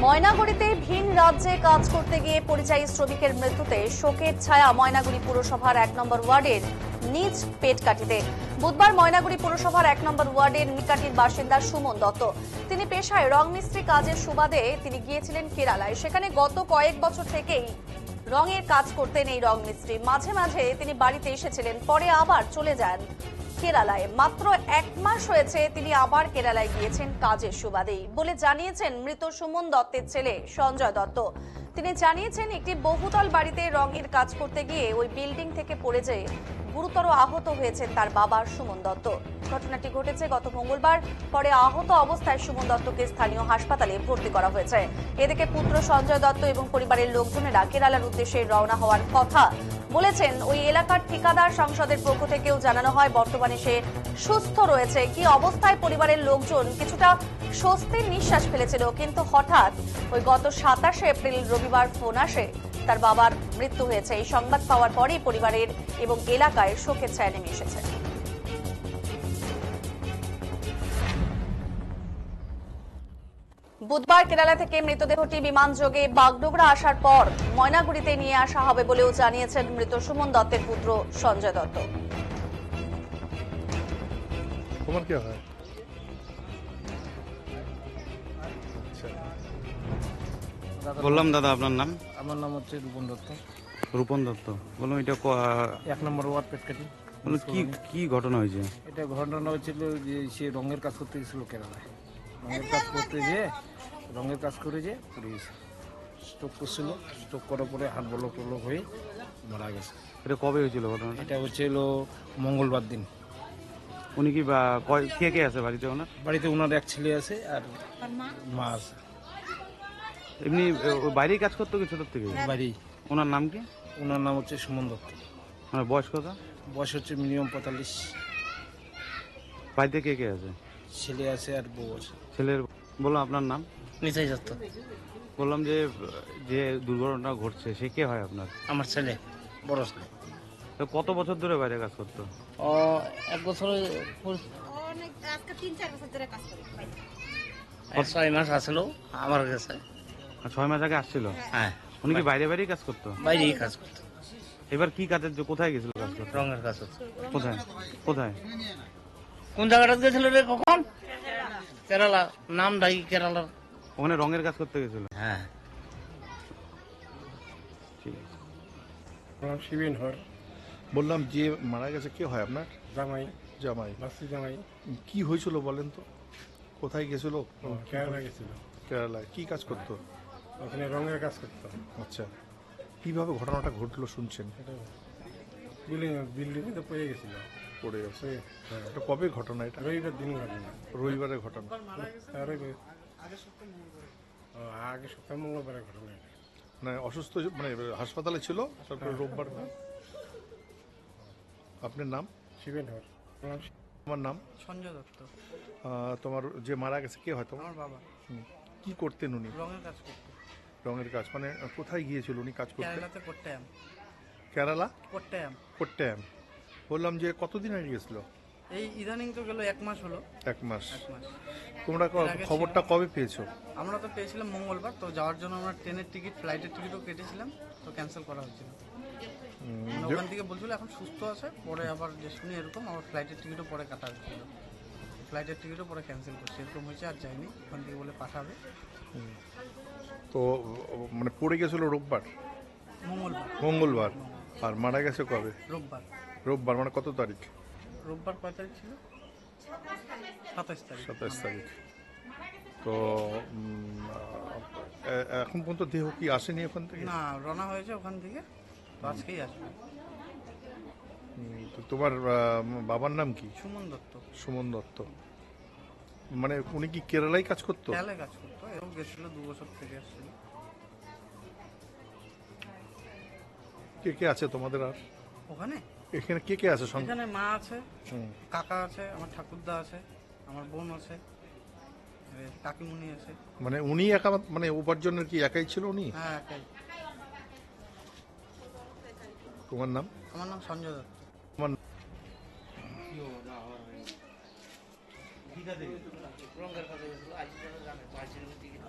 ময়নাগুড়িতে ভিন রাজ্যে কাজ করতে গিয়ে পরিযায়ী শ্রমিকের মৃত্যুতে শোকের ছায়া ময়নাগুড়ি পুরসভার ১ নম্বর ওয়ার্ডের নিজ পেটকাঠিতে। বুধবার ময়নাগুড়ি পুরসভার ১ নম্বর ওয়ার্ডের নিকাটির বাসিন্দা সুমন দত্ত। তিনি পেশায় রং মিস্ত্রি কাজের সুবাদে তিনি গিয়েছিলেন কেরালায়। সেখানে গত কয়েক বছর থেকেই রঙের কাজ করতেন এই রং মিস্ত্রি। মাঝে মাঝে তিনি বাড়িতে এসেছিলেন, পরে আবার চলে যান কেরালায়। মাত্র ১ মাস হয়েছে তিনি আবার কেরালায় গিয়েছেন কাজের সুবাদেই বলে জানিয়েছেন মৃত সুমন দত্তের ছেলে সঞ্জয় দত্ত। তিনি জানিয়েছেন একটি বহুতল বাড়িতে রঙের কাজ করতে গিয়ে ওই বিল্ডিং থেকে পড়ে যেয়ে গুরুতর আহত হয়েছেন তার বাবা সুমন দত্ত। ঘটনাটি ঘটেছে গত মঙ্গলবার। পরে আহত অবস্থায় সুমন দত্তকে স্থানীয় হাসপাতালে ভর্তি করা হয়েছে। এদিকে পুত্র সঞ্জয় দত্ত এবং পরিবারের লোকজনেরা কেরালার উদ্দেশ্যে রওনা হওয়ার কথা বলেছেন। ওই এলাকার ঠিকাদার সংসদের পক্ষ থেকেও জানানো হয় বর্তমানে সে সুস্থ রয়েছে। কি অবস্থায় পরিবারের লোকজন কিছুটা স্বস্তির নিঃশ্বাস ফেলেছিল, কিন্তু হঠাৎ ওই গত ২৭শে এপ্রিল রবিবার ফোন আসে তার বাবার মৃত্যু হয়েছে। এই সংবাদ পাওয়ার পরেই পরিবারের এবং এলাকায় শোকের ছায়া নেমে এসেছে। বুধবার কেরালা থেকে মৃতদেহটি বিমানযোগে বাগডোগরা আসার পর ময়নাগুড়িতে নিয়ে আসা হবে বলেও জানিয়েছেন মৃত সুমন দত্তের পুত্র সঞ্জয় দত্ত। তোমার কি হয়? বললাম দাদা, আপনার নাম? আমার নাম হচ্ছে রূপন দত্ত। রূপন দত্ত। বললাম এটা ১ নম্বর ওয়ার্ড পেটকাঠি। কি ঘটনা হয়েছে? এটা ঘটনা হয়েছিল যে সে রঙের কাজ করতে গেছিল কেরালায়। রঙের কাজ করতে যেয়ে রঙের কাজ করে যে পড়ে গেছে। স্ট্রোক করছিল, স্ট্রোক করার পরে হাত বলক টলক হয়ে মারা গেছে। এটা কবে হয়েছিল ঘটনাটা? এটা হচ্ছিল মঙ্গলবার দিন। উনি কি কে কে আছে বাড়িতে? বাড়িতে ওনার এক ছেলে আছে আর মা আছে। এমনি বাইরেই কাজ করতো কি ছোটোর থেকে? বাড়ি। ওনার নাম কি? ওনার নাম হচ্ছে সুমন দত্ত। বয়স কত? বয়স হচ্ছে মিনিমাম ৪৫। বাড়িতে কে কে আছে? ছেলে আছে আর বউ আছে। ছেলের বললাম আপনার নাম? নিতাই দত্ত। বললাম যে যে দুর্ঘটনা ঘটছে সে কে হয় আপনার? আমার ছেলে, বড় ছেলে। তো কত বছর ধরে বাইরে কাজ করতো? ১ বছর, ৬ মাস আসছিল আমার কাছে। ৬ মাস আগে আসছিল? হ্যাঁ। উনি কি বাইরে বাইরেই কাজ করতো? বাইরেই কাজ করতো। এবার কি কাজের কোথায় গেছিল কাজ করতে? রঙের কাজ হচ্ছে। কোথায় কোথায়? কোন জায়গাটা গেছিল রে কখন? কেরালা। নাম ডাই কেরালার। ওখানে রঙের কাজ করতে গেছিল? হ্যাঁ। ঠিক আছে। শিবেন হর। বললাম যে মারা গেছে কে হয় আপনার? জামাই। জামাই। মাসি জামাই। কি হয়েছিল বলেন তো? কোথায় গেছিল? কেরালা গেছিল। কেরালায় কি কাজ করতো? ওখানে রঙের কাজ করতো। আচ্ছা, কিভাবে ঘটনাটা ঘটলো শুনছেন? বিল্ডিং তো পড়ে গেছিল। পড়ে গেছে। এটা কবে ঘটনা? এটা রবিবার দিন ঘটনা। রবিবারের ঘটনা। আগে সপ্তাহ মঙ্গলবারের ঘটনা। মানে অসুস্থ, মানে হাসপাতালে ছিল, তারপরে রোববার। আপনার নাম? শিবেন হর। আমার নাম সঞ্জয় দত্ত। তোমার যে মারা গেছে কে হয় তোমার? আমার বাবা। কি করতেন উনি? রঙের কাজ করতো। রঙের কাজ মানে কোথায় গিয়েছিল উনি কাজ করতে? কেরালাতে কোট্টায়াম। কেরালা কোট্টায়াম। কোট্টায়াম। বললাম যে কতদিন আগে গেছিল? এই ইদানিং তো গেল ১ মাস হলো। ১ মাস। ১ মাস। তোমরা খবরটা কবে পেয়েছো? আমরা তো পেয়েছিলাম মঙ্গলবার। তো যাওয়ার জন্য আমরা ট্রেনের টিকিট, ফ্লাইটের টিকিটও কেটেছিলাম, তো ক্যান্সেল করা হয়েছিল। মানে ওখান থেকে বলছিল এখন সুস্থ আছে, পরে আবার যে শুনি এরকম আবার ফ্লাইটের টিকিটও পরে কাটা হয়েছিল। ফ্লাইটের টিকিটও পরে ক্যান্সেল করছে, এরকম হয়েছে আর যায়নি। ওখান থেকে বলে পাঠাবে। তো মানে পড়ে গেছিল রোববার? মঙ্গলবার। মঙ্গলবার। আর মারা গেছে কবে? রোববার। রোববার মানে কত তারিখ? রোববার কয় তারিখ ছিল? ২৭ তারিখ। ২৭ তারিখ। তো এখন পর্যন্ত দেহ কি আসেনি ওখান থেকে? না, রওনা হয়েছে ওখান থেকে, তো আজকেই আসবে। তো তোমার বাবার নাম কি? সুমন দত্ত। সুমন দত্ত। মানে উনি কি কেরালায় কাজ করতো? কেরালায় কাজ করতো, এবং গেছিল ২ বছর থেকে আসছিল। কে কে আছে তোমাদের? আর ওখানে এখানে কে কে আছে? এখানে মা আছে, কাকা আছে, আমার ঠাকুরদা আছে, আমার বোন আছে, কাকিমুনি আছে। মানে উনি একা, মানে উপার্জনের কি একাই ছিল উনি? হ্যাঁ, একাই। তোমার নাম? আমার নাম সঞ্জয় দত্ত। তোমার রঙের কাছে গেছিল আইসি জানে আইসির টিকিট